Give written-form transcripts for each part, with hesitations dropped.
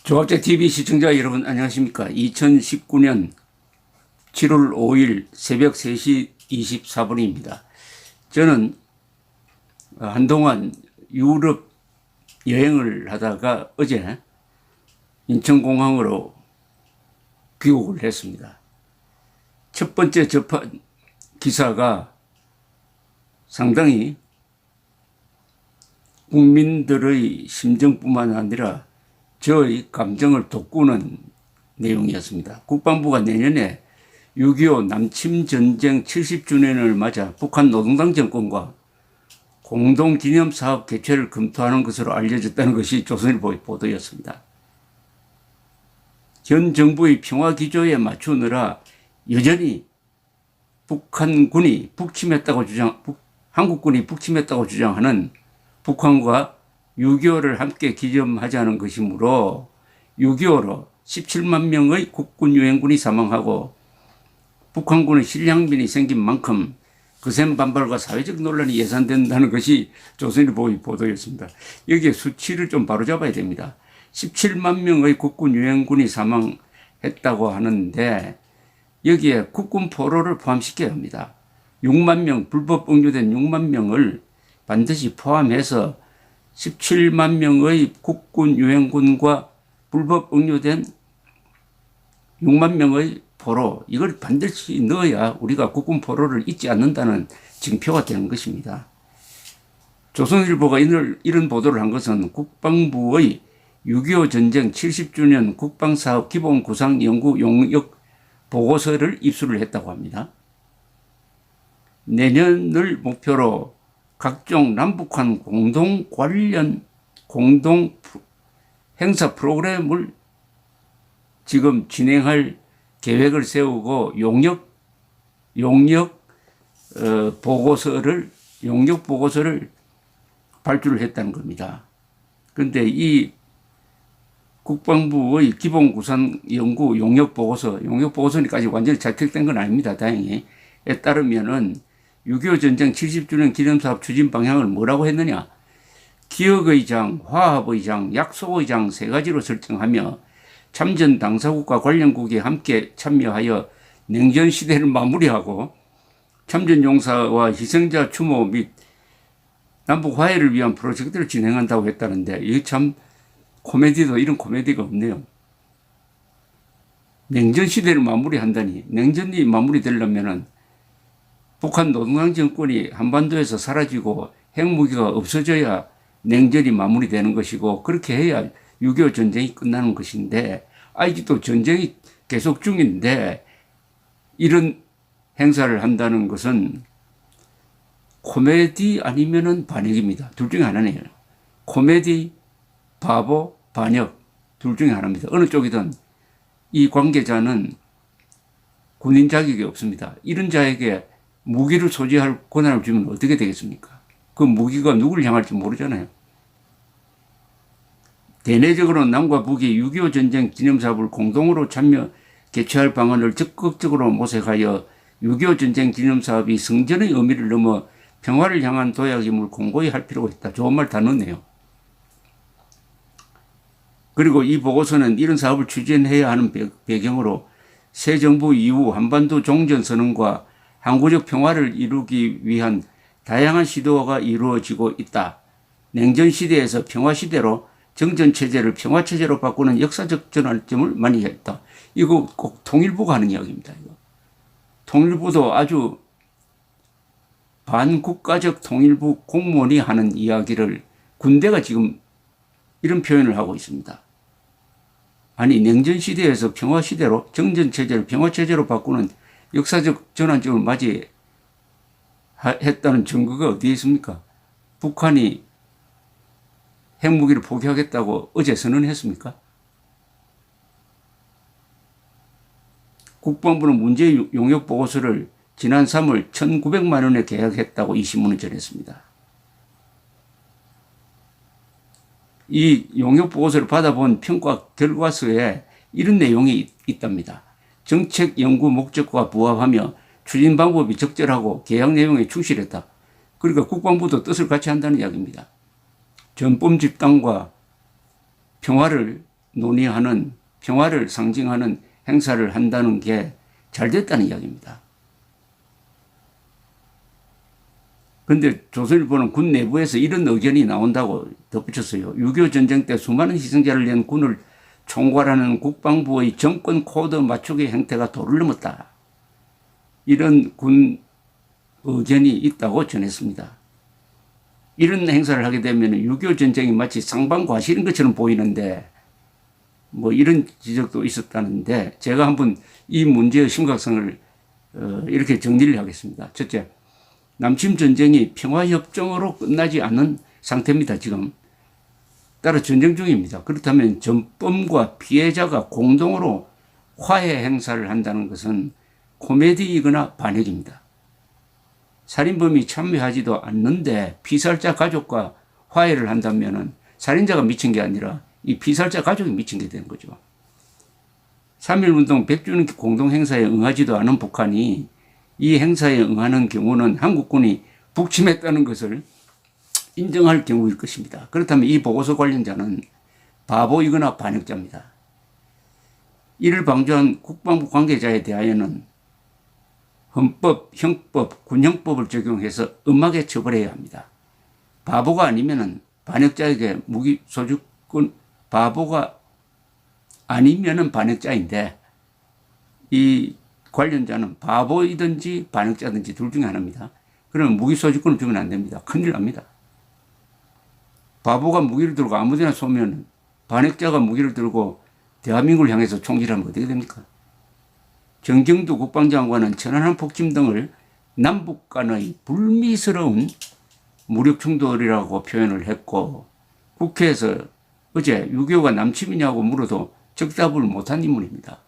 조합재TV 시청자 여러분 안녕하십니까. 2019년 7월 5일 새벽 3시 24분입니다. 저는 한동안 유럽 여행을 하다가 어제 인천공항으로 귀국을 했습니다. 첫 번째 접한 기사가 상당히 국민들의 심정뿐만 아니라 저의 감정을 돋구는 내용이었습니다. 국방부가 내년에 6.25 남침전쟁 70주년을 맞아 북한 노동당 정권과 공동기념사업 개최를 검토하는 것으로 알려졌다는 것이 조선일보의 보도였습니다. 현 정부의 평화기조에 맞추느라 여전히 북한군이 한국군이 북침했다고 주장하는 북한과 6.25를 함께 기념하자는 것이므로 6.25로 17만 명의 국군 유엔군이 사망하고 북한군의 실향민이 생긴 만큼 거센 반발과 사회적 논란이 예상된다는 것이 조선일보의 보도였습니다. 여기에 수치를 좀 바로잡아야 됩니다. 17만 명의 국군 유엔군이 사망했다고 하는데 여기에 국군 포로를 포함시켜야 합니다. 6만 명, 불법 억류된 6만 명을 반드시 포함해서 17만 명의 국군 유엔군과 불법 억류된 6만 명의 포로, 이걸 반드시 넣어야 우리가 국군 포로를 잊지 않는다는 징표가 되는 것입니다. 조선일보가 이런 보도를 한 것은 국방부의 6.25 전쟁 70주년 국방사업 기본구상 연구 용역 보고서를 입수를 했다고 합니다. 내년을 목표로 각종 남북한 공동 행사 프로그램을 지금 진행할 계획을 세우고 용역 보고서를 발주를 했다는 겁니다. 그런데 이 국방부의 기본구상 연구 용역 보고서니까지 완전히 작성된 건 아닙니다. 다행히. 에 따르면은 6.25 전쟁 70주년 기념사업 추진 방향을 뭐라고 했느냐. 기억의 장, 화합의 장, 약속의 장 세 가지로 설정하며 참전 당사국과 관련국이 함께 참여하여 냉전 시대를 마무리하고 참전 용사와 희생자 추모 및 남북 화해를 위한 프로젝트를 진행한다고 했다는데 이게 참 이런 코미디가 없네요. 냉전 시대를 마무리한다니. 냉전이 마무리되려면은 북한 노동당 정권이 한반도에서 사라지고 핵무기가 없어져야 냉전이 마무리되는 것이고 그렇게 해야 6.25 전쟁이 끝나는 것인데 아직도 전쟁이 계속 중인데 이런 행사를 한다는 것은 코미디 아니면은 반역입니다. 둘 중에 하나네요. 코미디, 바보, 반역 둘 중에 하나입니다. 어느 쪽이든 이 관계자는 군인 자격이 없습니다. 이런 자에게 무기를 소지할 권한을 주면 어떻게 되겠습니까? 그 무기가 누구를 향할지 모르잖아요. 대내적으로 남과 북이 6.25 전쟁 기념사업을 공동으로 개최할 방안을 적극적으로 모색하여 6.25 전쟁 기념사업이 성전의 의미를 넘어 평화를 향한 도약임을 공고히 할 필요가 있다. 좋은 말 다 넣네요. 그리고 이 보고서는 이런 사업을 추진해야 하는 배경으로 새 정부 이후 한반도 종전선언과 항구적 평화를 이루기 위한 다양한 시도가 이루어지고 있다. 냉전 시대에서 평화 시대로 정전 체제를 평화 체제로 바꾸는 역사적 전환점을 많이 했다. 이거 꼭 통일부가 하는 이야기입니다. 이거. 통일부도 아주 반국가적 통일부 공무원이 하는 이야기를 군대가 지금 이런 표현을 하고 있습니다. 아니 냉전 시대에서 평화 시대로 정전 체제를 평화 체제로 바꾸는 역사적 전환점을 맞이했다는 증거가 어디에 있습니까? 북한이 핵무기를 포기하겠다고 어제 선언했습니까? 국방부는 문제 용역 보고서를 지난 3월 1,900만 원에 계약했다고 이 신문을 전했습니다. 이 용역 보고서를 받아본 평가 결과서에 이런 내용이 있답니다. 정책 연구 목적과 부합하며 추진 방법이 적절하고 계약 내용에 충실했다. 그러니까 국방부도 뜻을 같이 한다는 이야기입니다. 전범 집단과 평화를 논의하는 평화를 상징하는 행사를 한다는 게 잘 됐다는 이야기입니다. 그런데 조선일보는 군 내부에서 이런 의견이 나온다고 덧붙였어요. 6.25 전쟁 때 수많은 희생자를 낸 군을 총괄하는 국방부의 정권 코드 맞추기 행태가 도를 넘었다. 이런 군 의견이 있다고 전했습니다. 이런 행사를 하게 되면 6.25 전쟁이 마치 상반과실인 것처럼 보이는데 뭐 이런 지적도 있었다는데 제가 한번 이 문제의 심각성을 이렇게 정리를 하겠습니다. 첫째, 남침 전쟁이 평화협정으로 끝나지 않은 상태입니다. 지금. 따라 전쟁 중입니다. 그렇다면 전범과 피해자가 공동으로 화해 행사를 한다는 것은 코미디이거나 반역입니다. 살인범이 참여하지도 않는데 피살자 가족과 화해를 한다면 살인자가 미친 게 아니라 이 피살자 가족이 미친 게 되는 거죠. 3.1운동 100주년 공동행사에 응하지도 않은 북한이 이 행사에 응하는 경우는 한국군이 북침했다는 것을 인정할 경우일 것입니다. 그렇다면 이 보고서 관련자는 바보이거나 반역자입니다. 이를 방조한 국방부 관계자에 대하여는 헌법, 형법, 군형법을 적용해서 엄하게 처벌해야 합니다. 바보가 아니면은 반역자에게 무기 소지권, 바보가 아니면은 반역자인데 이 관련자는 바보이든지 반역자든지 둘 중에 하나입니다. 그러면 무기 소지권을 주면 안 됩니다. 큰일 납니다. 바보가 무기를 들고 아무데나 쏘면 반역자가 무기를 들고 대한민국을 향해서 총질하면 어떻게 됩니까? 정경두 국방장관은 천안함 폭침 등을 남북 간의 불미스러운 무력 충돌이라고 표현을 했고 국회에서 어제 6.25가 남침이냐고 물어도 적답을 못한 인물입니다.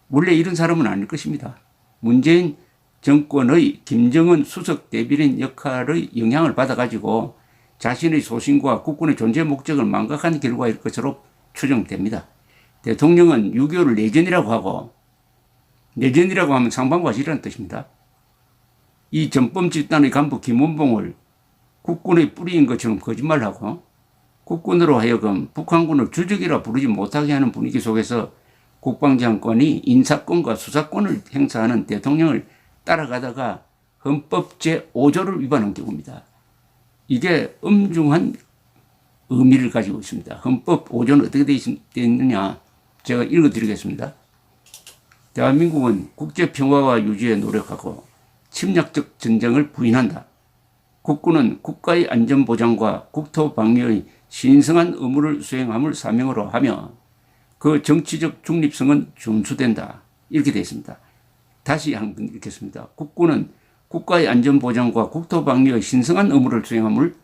원래 이런 사람은 아닐 것입니다. 문재인 정권의 김정은 수석 대변인 역할의 영향을 받아가지고 자신의 소신과 국군의 존재 목적을 망각한 결과일 것으로 추정됩니다. 대통령은 6.25를 내전이라고 하고 내전이라고 하면 상반과실이라는 뜻입니다. 이 전범 집단의 간부 김원봉을 국군의 뿌리인 것처럼 거짓말하고 국군으로 하여금 북한군을 주적이라 부르지 못하게 하는 분위기 속에서 국방장관이 인사권과 수사권을 행사하는 대통령을 따라가다가 헌법 제5조를 위반한 경우입니다. 이게 엄중한 의미를 가지고 있습니다. 헌법 5조는 어떻게 되어 있느냐 제가 읽어드리겠습니다. 대한민국은 국제평화와 유지에 노력하고 침략적 전쟁을 부인한다. 국군은 국가의 안전보장과 국토방위의 신성한 의무를 수행함을 사명으로 하며 그 정치적 중립성은 준수된다. 이렇게 되어 있습니다. 다시 한번 읽겠습니다. 국군은 국가의 안전보장과 국토방위의 신성한 의무를 수행함을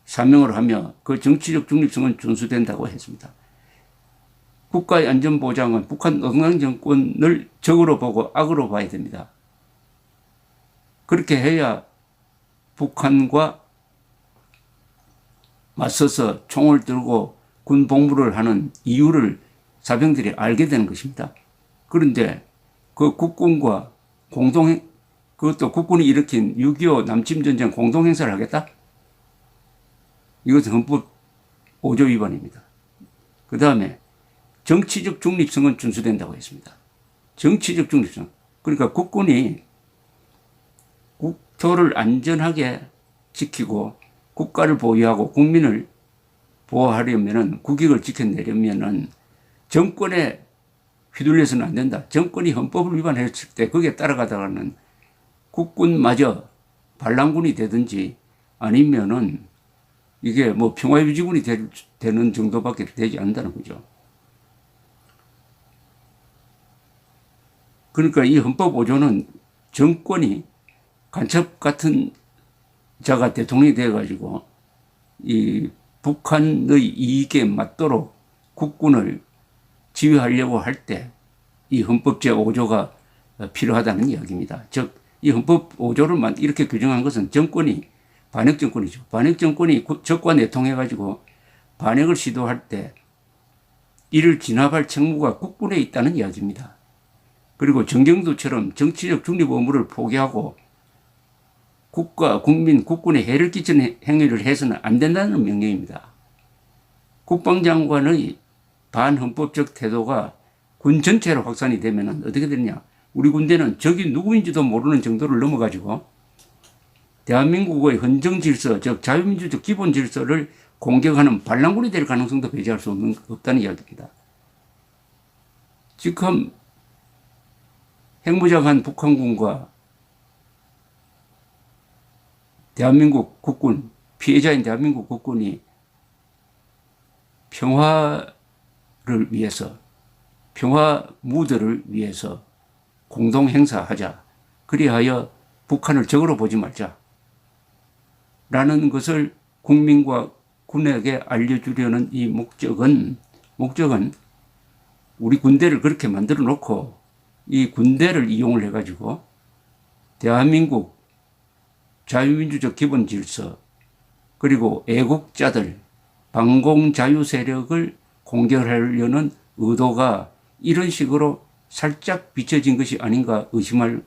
사명으로 하며 그 정치적 중립성은 준수된다고 했습니다. 국가의 안전보장은 북한 노동당 정권을 적으로 보고 악으로 봐야 됩니다. 그렇게 해야 북한과 맞서서 총을 들고 군 복무를 하는 이유를 사병들이 알게 되는 것입니다. 그런데 그 국군과 그것도 국군이 일으킨 6.25 남침전쟁 공동행사를 하겠다? 이것은 헌법 5조 위반입니다. 그 다음에 정치적 중립성은 준수된다고 했습니다. 정치적 중립성. 그러니까 국군이 국토를 안전하게 지키고 국가를 보유하고 국민을 보호하려면은 국익을 지켜내려면은 정권에 휘둘려서는 안 된다. 정권이 헌법을 위반했을 때 거기에 따라가다가는 국군마저 반란군이 되든지 아니면은 이게 뭐 평화유지군이 되는 정도밖에 되지 않는다는 거죠. 그러니까 이 헌법 5조는 정권이 간첩 같은 자가 대통령이 되어가지고 이 북한의 이익에 맞도록 국군을 지휘하려고 할 때 이 헌법 제5조가 필요하다는 이야기입니다. 즉, 이 헌법 5조를 이렇게 규정한 것은 정권이 반역 정권이죠. 반역 정권이 적과 내통해가지고 반역을 시도할 때 이를 진압할 책무가 국군에 있다는 이야기입니다. 그리고 정경도처럼 정치적 중립 의무를 포기하고 국가, 국민, 국군에 해를 끼치는 행위를 해서는 안 된다는 명령입니다. 국방장관의 반헌법적 태도가 군 전체로 확산이 되면 어떻게 되느냐. 우리 군대는 적이 누구인지도 모르는 정도를 넘어가지고 대한민국의 헌정 질서, 즉 자유민주적 기본 질서를 공격하는 반란군이 될 가능성도 배제할 수 없다는 이야기입니다. 지금 핵무장한 북한군과 대한민국 국군, 피해자인 대한민국 국군이 평화를 위해서, 평화 무드를 위해서 공동 행사하자. 그리하여 북한을 적으로 보지 말자. 라는 것을 국민과 군에게 알려주려는 이 목적은 우리 군대를 그렇게 만들어 놓고 이 군대를 이용을 해가지고 대한민국 자유민주적 기본 질서 그리고 애국자들, 반공자유 세력을 공격하려는 의도가 이런 식으로 살짝 비춰진 것이 아닌가 의심할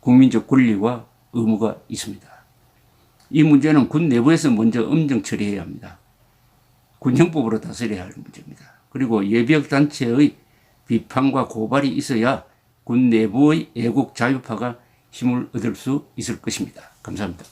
국민적 권리와 의무가 있습니다. 이 문제는 군 내부에서 먼저 엄정 처리해야 합니다. 군형법으로 다스려야 할 문제입니다. 그리고 예비역 단체의 비판과 고발이 있어야 군 내부의 애국 자유파가 힘을 얻을 수 있을 것입니다. 감사합니다.